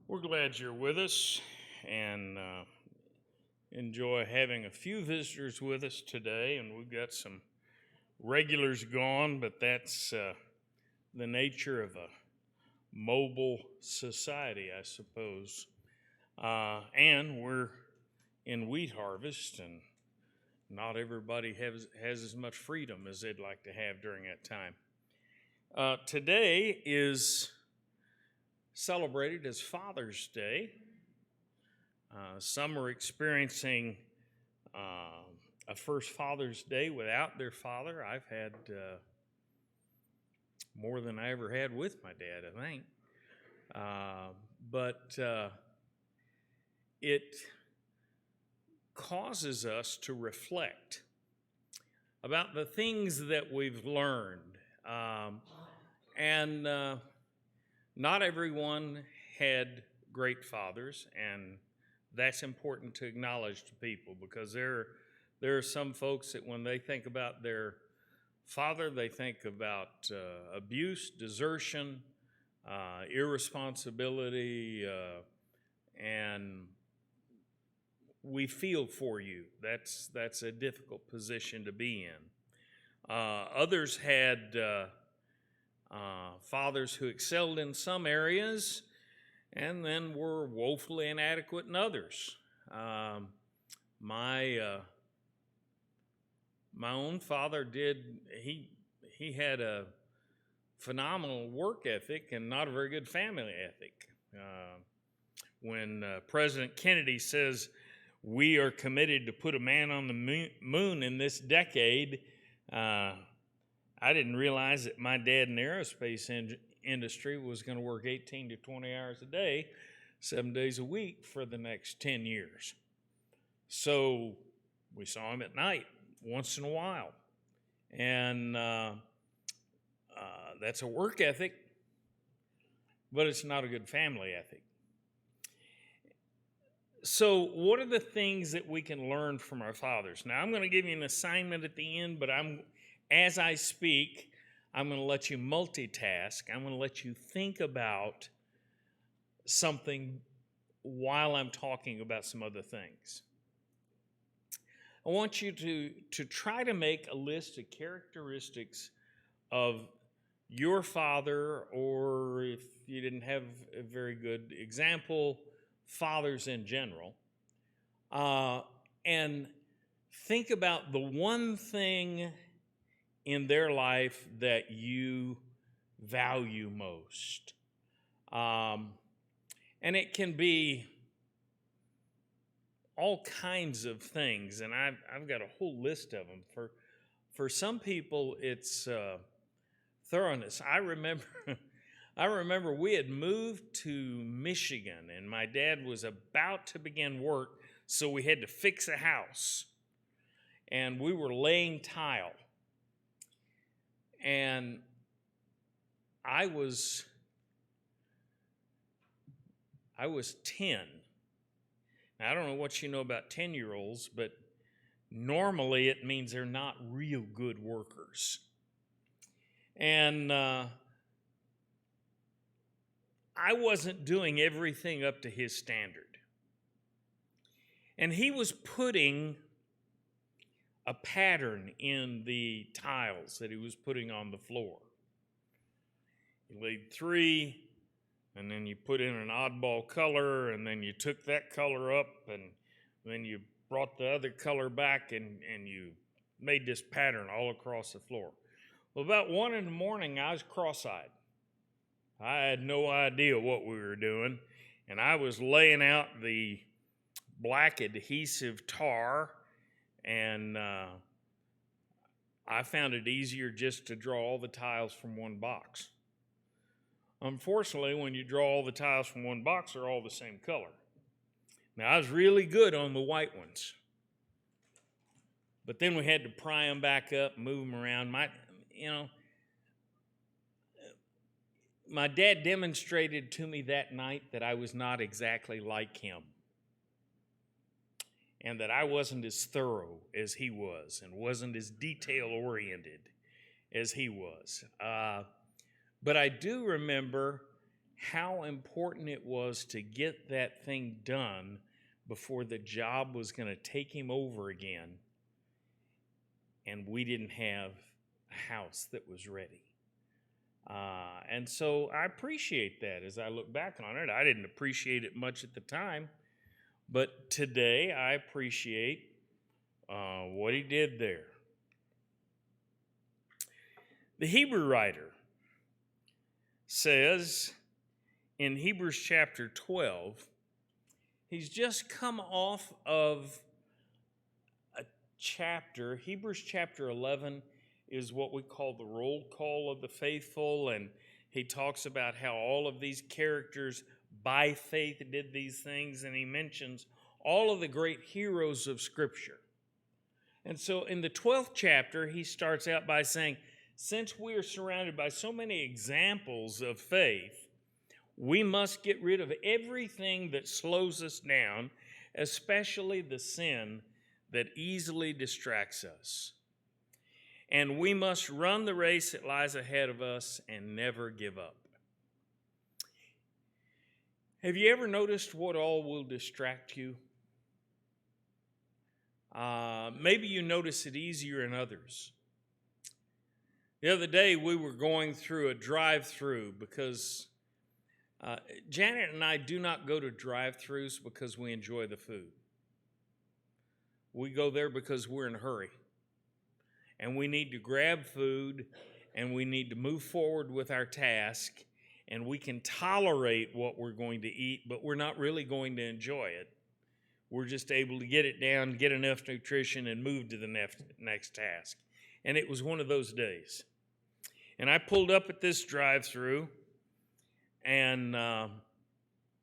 We're glad you're with us and enjoy having a few visitors with us today. And we've got some regulars gone, but that's the nature of a mobile society, I suppose. And we're in wheat harvest, and not everybody has as much freedom as they'd like to have during that time. Today is celebrated as Father's Day. Some are experiencing a first Father's Day without their father. I've had more than I ever had with my dad, I think. But it causes us to reflect about the things that we've learned. And not everyone had great fathers, and that's important to acknowledge to people, because there are some folks that when they think about their father, they think about abuse, desertion, irresponsibility, and we feel for you. That's a difficult position to be in. Others had fathers who excelled in some areas and then were woefully inadequate in others. My own father he had a phenomenal work ethic and not a very good family ethic. When President Kennedy says we are committed to put a man on the moon in this decade, I didn't realize that my dad in the aerospace industry was going to work 18 to 20 hours a day, 7 days a week for the next 10 years. So we saw him at night once in a while. And that's a work ethic, but it's not a good family ethic. So what are the things that we can learn from our fathers? Now, I'm going to give you an assignment at the end, but as I speak, I'm going to let you multitask. I'm going to let you think about something while I'm talking about some other things. I want you to try to make a list of characteristics of your father, or if you didn't have a very good example, fathers in general, and think about the one thing in their life that you value most. And it can be all kinds of things, and I've got a whole list of them. For some people, it's thoroughness. I remember we had moved to Michigan, and my dad was about to begin work, so we had to fix a house, and we were laying tile. And I was 10. Now, I don't know what you know about 10-year-olds, but normally it means they're not real good workers. And I wasn't doing everything up to his standard. And he was putting a pattern in the tiles that he was putting on the floor. You laid 3, and then you put in an oddball color, and then you took that color up, and then you brought the other color back, and you made this pattern all across the floor. Well, about 1 in the morning, I was cross-eyed. I had no idea what we were doing, and I was laying out the black adhesive tar, and I found it easier just to draw all the tiles from one box. Unfortunately, when you draw all the tiles from one box, they're all the same color. Now, I was really good on the white ones, but then we had to pry them back up, move them around. My dad demonstrated to me that night that I was not exactly like him, and that I wasn't as thorough as he was, and wasn't as detail-oriented as he was. But I do remember how important it was to get that thing done before the job was going to take him over again, and we didn't have a house that was ready. And so I appreciate that as I look back on it. I didn't appreciate it much at the time, but today I appreciate what he did there. The Hebrew writer says in Hebrews chapter 12, he's just come off of a chapter. Hebrews chapter 11 is what we call the roll call of the faithful, and he talks about how all of these characters by faith did these things, and he mentions all of the great heroes of Scripture. And so in the 12th chapter, he starts out by saying, since we are surrounded by so many examples of faith, we must get rid of everything that slows us down, especially the sin that easily distracts us. And we must run the race that lies ahead of us and never give up. Have you ever noticed what all will distract you? Maybe you notice it easier in others. The other day we were going through a drive-through because Janet and I do not go to drive-thrus because we enjoy the food. We go there because we're in a hurry. And we need to grab food, and we need to move forward with our task, and we can tolerate what we're going to eat, but we're not really going to enjoy it. We're just able to get it down, get enough nutrition, and move to the next task. And it was one of those days. And I pulled up at this drive-thru, and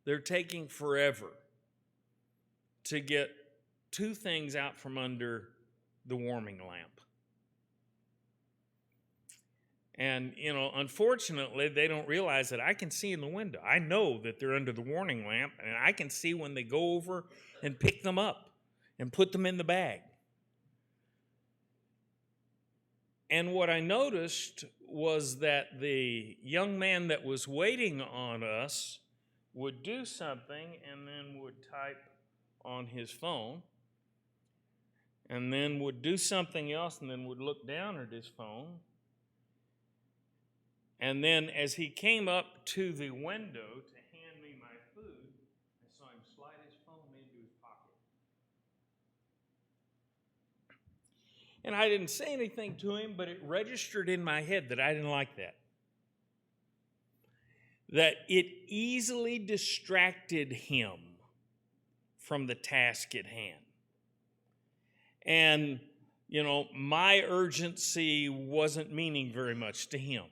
they're taking forever to get two things out from under the warming lamp. And, unfortunately, they don't realize that I can see in the window. I know that they're under the warning lamp, and I can see when they go over and pick them up and put them in the bag. And what I noticed was that the young man that was waiting on us would do something and then would type on his phone, and then would do something else and then would look down at his phone. And then as he came up to the window to hand me my food, I saw him slide his phone into his pocket. And I didn't say anything to him, but it registered in my head that I didn't like that. That it easily distracted him from the task at hand. And, my urgency wasn't meaning very much to him.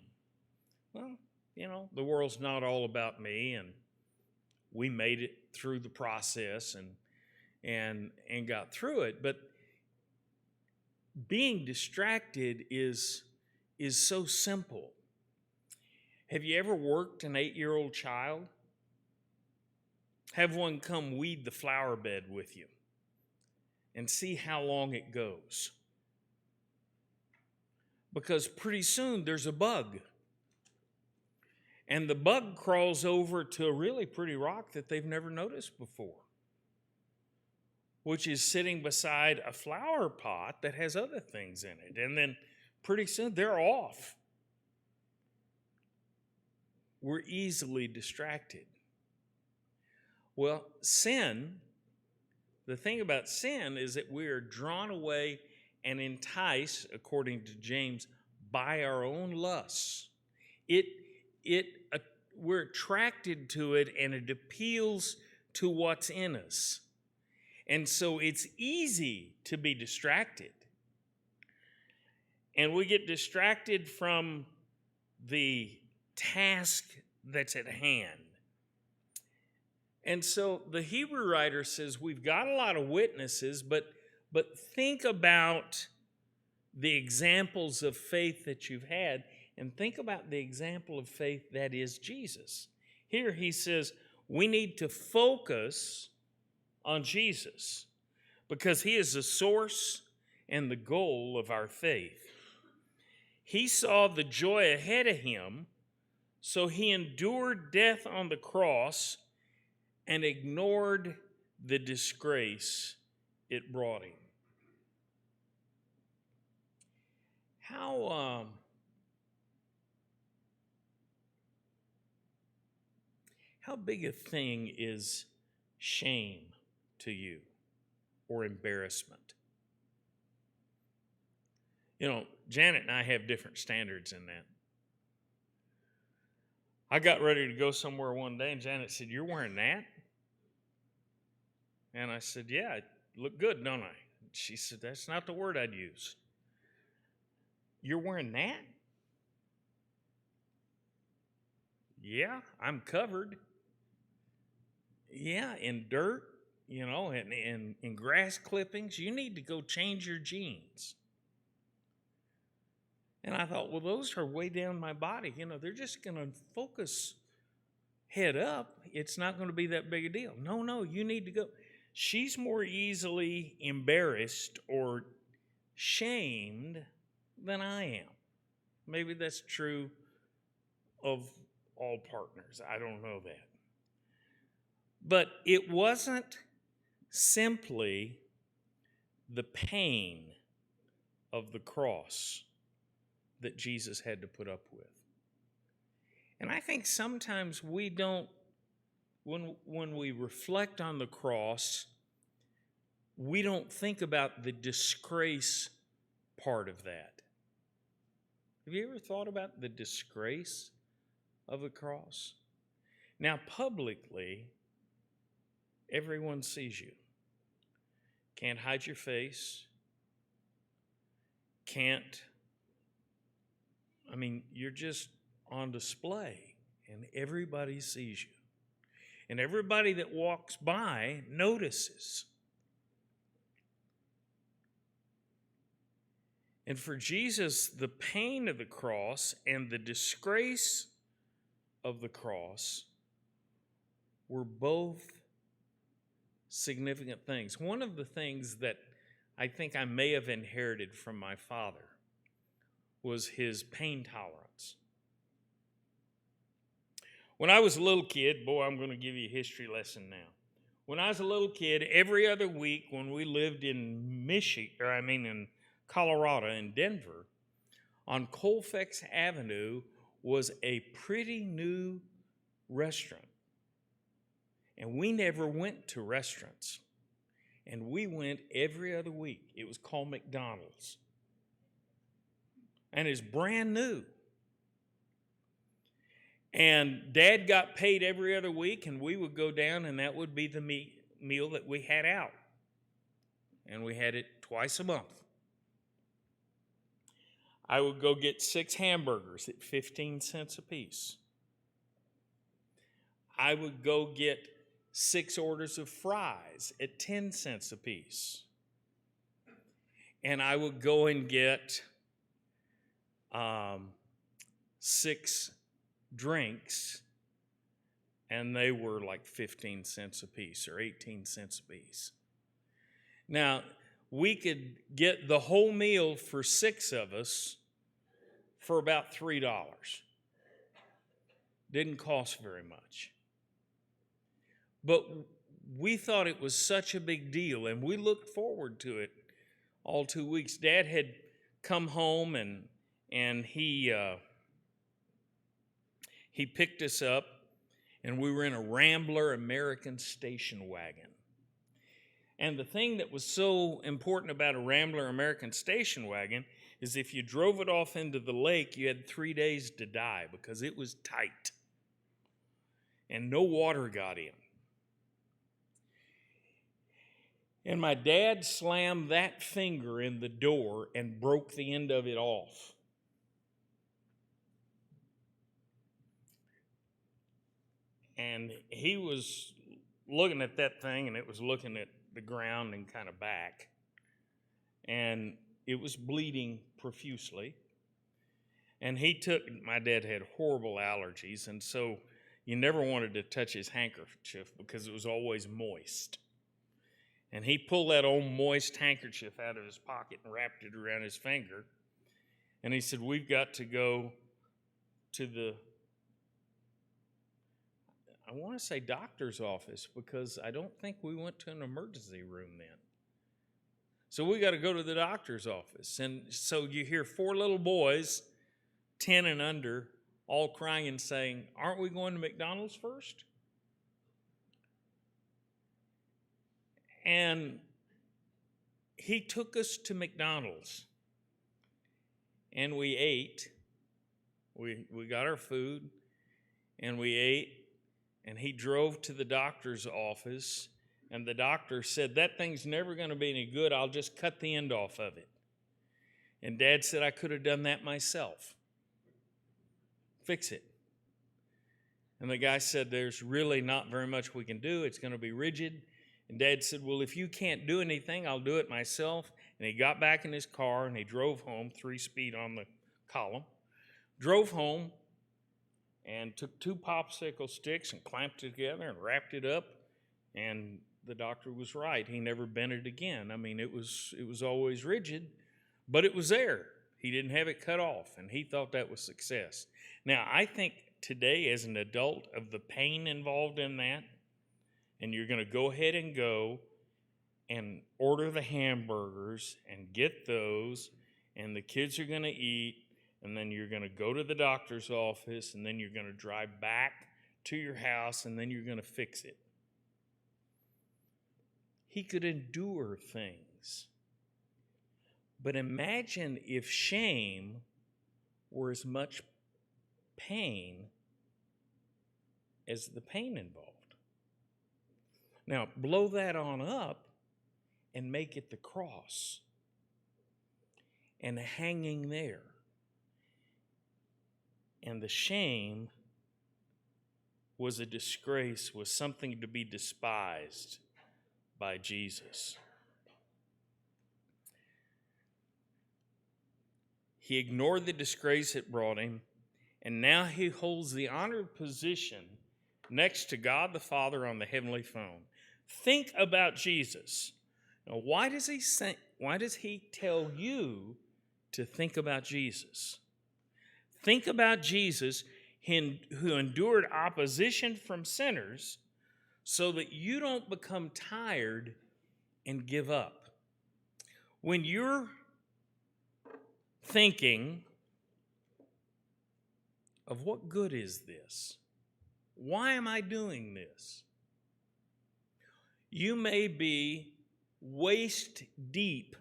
Well, the world's not all about me, and we made it through the process and got through it. But being distracted is so simple. Have you ever worked an 8-year-old child? Have one come weed the flower bed with you and see how long it goes. Because pretty soon there's a bug. And the bug crawls over to a really pretty rock that they've never noticed before, which is sitting beside a flower pot that has other things in it. And then pretty soon they're off. We're easily distracted. Well, sin, the thing about sin is that we are drawn away and enticed, according to James, by our own lusts. We're attracted to it, and it appeals to what's in us. And so it's easy to be distracted. And we get distracted from the task that's at hand. And so the Hebrew writer says, we've got a lot of witnesses, but think about the examples of faith that you've had, and think about the example of faith that is Jesus. Here he says, we need to focus on Jesus because he is the source and the goal of our faith. He saw the joy ahead of him So he endured death on the cross and ignored the disgrace it brought him. How big a thing is shame to you or embarrassment? You know, Janet and I have different standards in that. I got ready to go somewhere one day, and Janet said, "You're wearing that?" And I said, "Yeah, I look good, don't I?" She said, "That's not the word I'd use. You're wearing that?" "Yeah, I'm covered." "Yeah, in dirt, and in grass clippings. You need to go change your jeans." And I thought, well, those are way down my body. They're just going to focus head up. It's not going to be that big a deal. No, you need to go. She's more easily embarrassed or shamed than I am. Maybe that's true of all partners. I don't know that. But it wasn't simply the pain of the cross that Jesus had to put up with. And I think sometimes we don't, when we reflect on the cross, we don't think about the disgrace part of that. Have you ever thought about the disgrace of the cross? Now, publicly, everyone sees you. Can't hide your face. You're just on display, and everybody sees you. And everybody that walks by notices. And for Jesus, the pain of the cross and the disgrace of the cross were both significant things. One of the things that I think I may have inherited from my father was his pain tolerance. When I was a little kid, boy, I'm going to give you a history lesson now. When I was a little kid, every other week when we lived in in Colorado, in Denver, on Colfax Avenue was a pretty new restaurant. And we never went to restaurants. And we went every other week. It was called McDonald's. And it's brand new. And Dad got paid every other week, and we would go down, and that would be the meal that we had out. And we had it twice a month. I would go get 6 hamburgers at 15 cents a piece. I would go get 6 orders of fries at 10 cents a piece. And I would go and get 6 drinks, and they were like 15 cents a piece or 18 cents a piece. Now, we could get the whole meal for 6 of us for about $3. Didn't cost very much. But we thought it was such a big deal, and we looked forward to it all 2 weeks. Dad had come home, and he picked us up, and we were in a Rambler American station wagon. And the thing that was so important about a Rambler American station wagon is if you drove it off into the lake, you had 3 days to die because it was tight and no water got in. And my dad slammed that finger in the door and broke the end of it off. And he was looking at that thing, and it was looking at the ground and kind of back. And it was bleeding profusely. And my dad had horrible allergies, and so you never wanted to touch his handkerchief because it was always moist. And he pulled that old moist handkerchief out of his pocket and wrapped it around his finger. And he said, "We've got to go to the I want to say doctor's office, because I don't think we went to an emergency room then. So we got to go to the doctor's office. And so you hear 4 little boys, 10 and under, all crying and saying, "Aren't we going to McDonald's first?" And he took us to McDonald's. And we ate. We got our food, and we ate. And he drove to the doctor's office. And the doctor said, "That thing's never going to be any good. I'll just cut the end off of it." And Dad said, "I could have done that myself. Fix it." And the guy said, "There's really not very much we can do. It's going to be rigid." And Dad said, "Well, if you can't do anything, I'll do it myself." And he got back in his car and he drove home, 3-speed on the column, drove home and took 2 popsicle sticks and clamped it together and wrapped it up. And the doctor was right. He never bent it again. I mean, it was always rigid, but it was there. He didn't have it cut off, and he thought that was success. Now, I think today, as an adult, of the pain involved in that, and you're going to go ahead and go and order the hamburgers and get those, and the kids are going to eat, and then you're going to go to the doctor's office, and then you're going to drive back to your house, and then you're going to fix it. He could endure things. But imagine if shame were as much pain as the pain involved. Now, blow that on up and make it the cross and hanging there. And the shame was a disgrace, was something to be despised by Jesus. He ignored the disgrace it brought him, and now he holds the honored position next to God the Father on the heavenly throne. Think about Jesus. Now, why does he tell you to think about Jesus? Think about Jesus, who endured opposition from sinners, so that you don't become tired and give up. When you're thinking of what good is this? Why am I doing this? You may be waist deep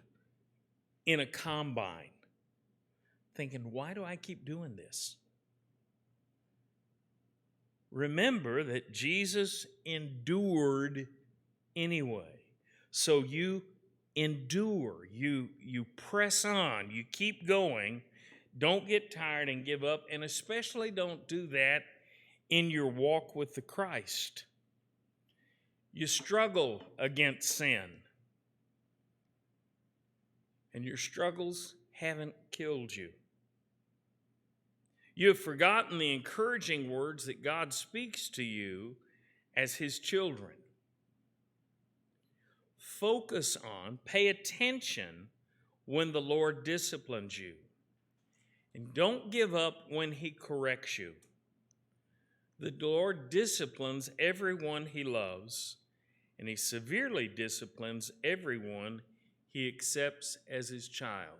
in a combine, thinking, why do I keep doing this? Remember that Jesus endured anyway. So you endure, you press on, you keep going. Don't get tired and give up, and especially don't do that in your walk with the Christ. You struggle against sin, and your struggles haven't killed you. You have forgotten the encouraging words that God speaks to you as His children. Focus on, pay attention when the Lord disciplines you. And don't give up when He corrects you. The Lord disciplines everyone He loves, and He severely disciplines everyone He accepts as His child.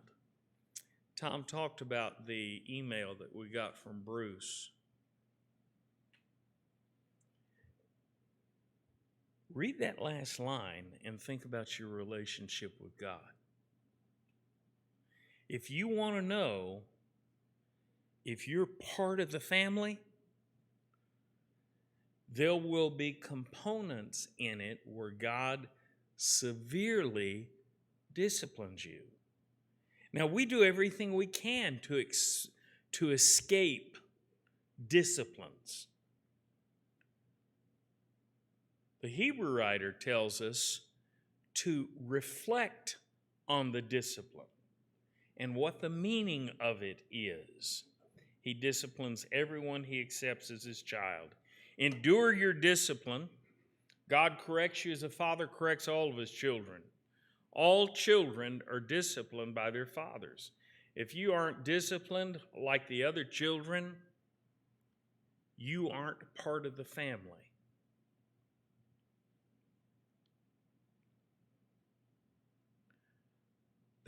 Tom talked about the email that we got from Bruce. Read that last line and think about your relationship with God. If you want to know if you're part of the family, there will be components in it where God severely disciplines you. Now, we do everything we can to escape disciplines. The Hebrew writer tells us to reflect on the discipline and what the meaning of it is. He disciplines everyone He accepts as His child. Endure your discipline. God corrects you as a father corrects all of His children. All children are disciplined by their fathers. If you aren't disciplined like the other children, you aren't part of the family.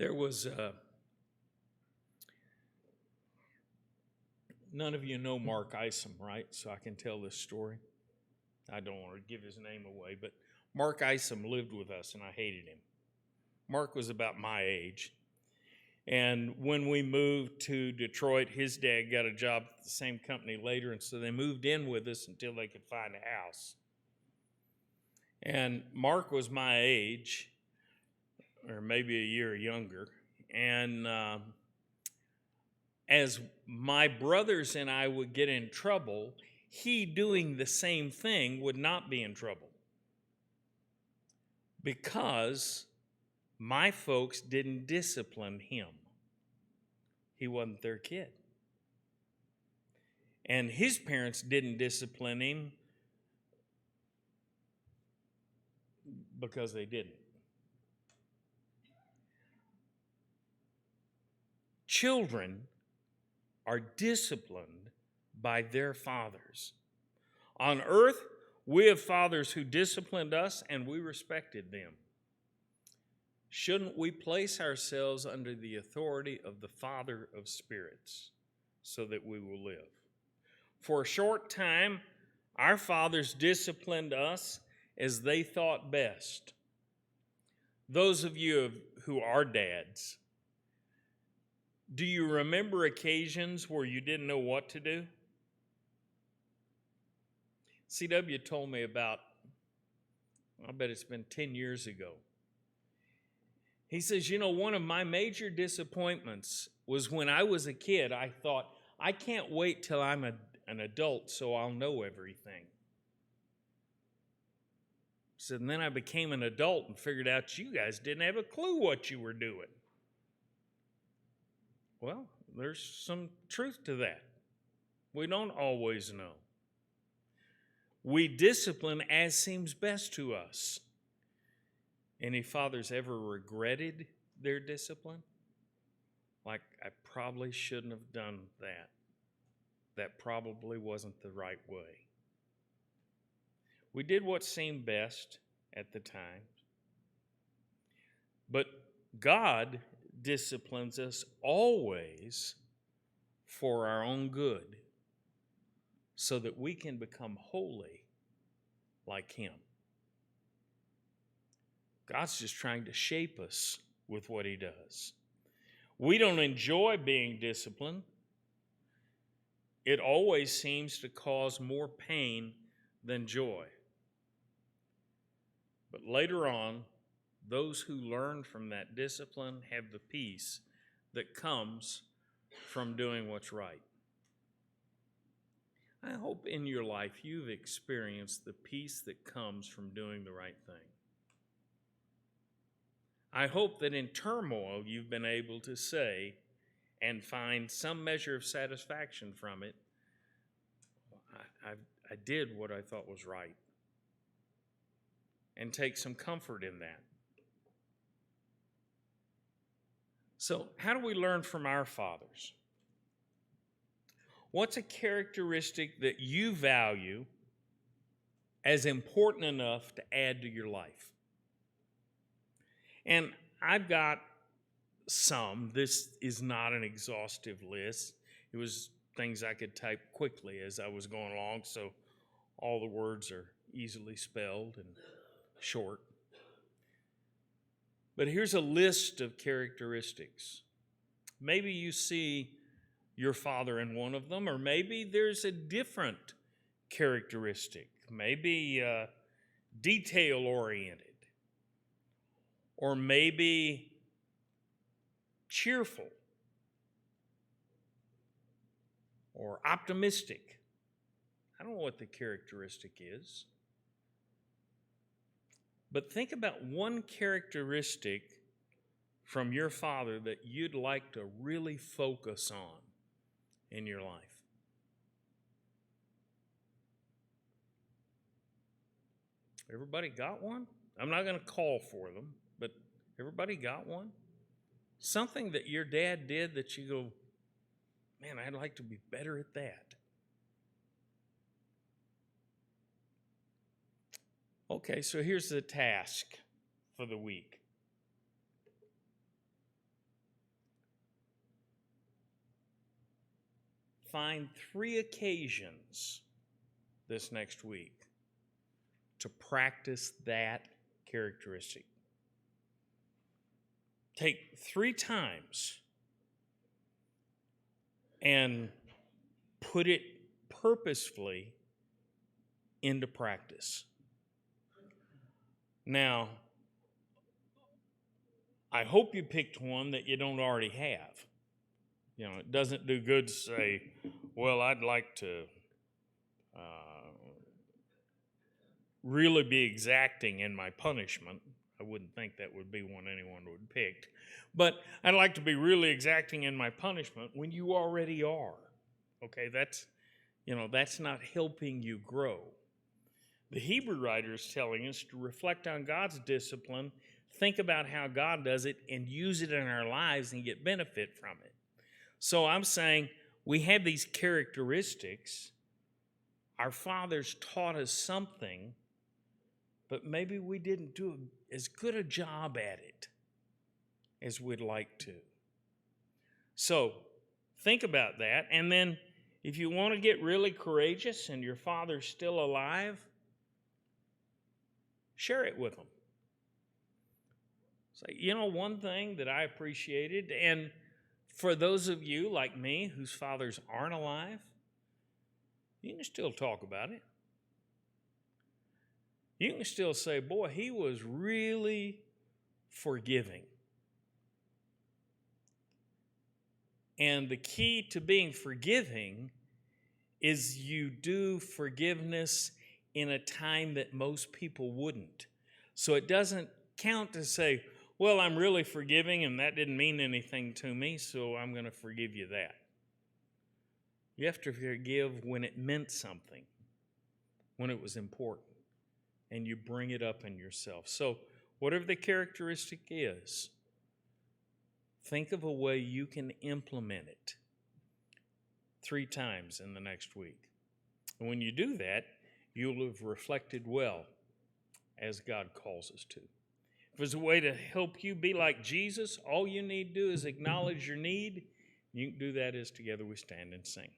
There was, none of you know Mark Isom, right? So I can tell this story. I don't want to give his name away, but Mark Isom lived with us, and I hated him. Mark was about my age. And when we moved to Detroit, his dad got a job at the same company later, and so they moved in with us until they could find a house. And Mark was my age, or maybe a year younger. And as my brothers and I would get in trouble, he doing the same thing would not be in trouble, because my folks didn't discipline him. He wasn't their kid. And his parents didn't discipline him because they didn't. Children are disciplined by their fathers. On earth, we have fathers who disciplined us and we respected them. Shouldn't we place ourselves under the authority of the Father of spirits so that we will live? For a short time, our fathers disciplined us as they thought best. Those of you who are dads, do you remember occasions where you didn't know what to do? CW told me about, I bet it's been 10 years ago. He says, one of my major disappointments was when I was a kid, I thought, I can't wait till I'm an adult so I'll know everything. So then I became an adult and figured out you guys didn't have a clue what you were doing. Well, there's some truth to that. We don't always know. We discipline as seems best to us. Any fathers ever regretted their discipline? Like, I probably shouldn't have done that. That probably wasn't the right way. We did what seemed best at the time. But God disciplines us always for our own good, so that we can become holy like Him. God's just trying to shape us with what He does. We don't enjoy being disciplined. It always seems to cause more pain than joy. But later on, those who learn from that discipline have the peace that comes from doing what's right. I hope in your life you've experienced the peace that comes from doing the right thing. I hope that in turmoil you've been able to say and find some measure of satisfaction from it. I did what I thought was right, and take some comfort in that. So, how do we learn from our fathers? What's a characteristic that you value as important enough to add to your life? And I've got some. This is not an exhaustive list. It was things I could type quickly as I was going along, so all the words are easily spelled and short. But here's a list of characteristics. Maybe you see your father in one of them, or maybe there's a different characteristic, maybe detail-oriented, or maybe cheerful, or optimistic. I don't know what the characteristic is. But think about one characteristic from your father that you'd like to really focus on in your life. Everybody got one? I'm not going to call for them, but everybody got one? Something that your dad did that you go, man, I'd like to be better at that. Okay, so here's the task for the week. find 3 occasions this next week to practice that characteristic. Take 3 times and put it purposefully into practice. Now, I hope you picked one that you don't already have. You know, it doesn't do good to say, well, I'd like to really be exacting in my punishment. I wouldn't think that would be one anyone would pick. But I'd like to be really exacting in my punishment when you already are. Okay, that's not helping you grow. The Hebrew writer is telling us to reflect on God's discipline, think about how God does it, and use it in our lives and get benefit from it. So I'm saying we have these characteristics. Our fathers taught us something, but maybe we didn't do as good a job at it as we'd like to. So think about that. And then if you want to get really courageous and your father's still alive, share it with them. Say, you know, one thing that I appreciated, and for those of you like me whose fathers aren't alive, you can still talk about it. You can still say, boy, he was really forgiving. And the key to being forgiving is you do forgiveness in a time that most people wouldn't. So it doesn't count to say, well, I'm really forgiving and that didn't mean anything to me, so I'm going to forgive you that. You have to forgive when it meant something, when it was important, and you bring it up in yourself. So whatever the characteristic is, think of a way you can implement it 3 times in the next week. And when you do that, you'll have reflected well as God calls us to. If there's a way to help you be like Jesus, all you need to do is acknowledge your need. You can do that as together we stand and sing.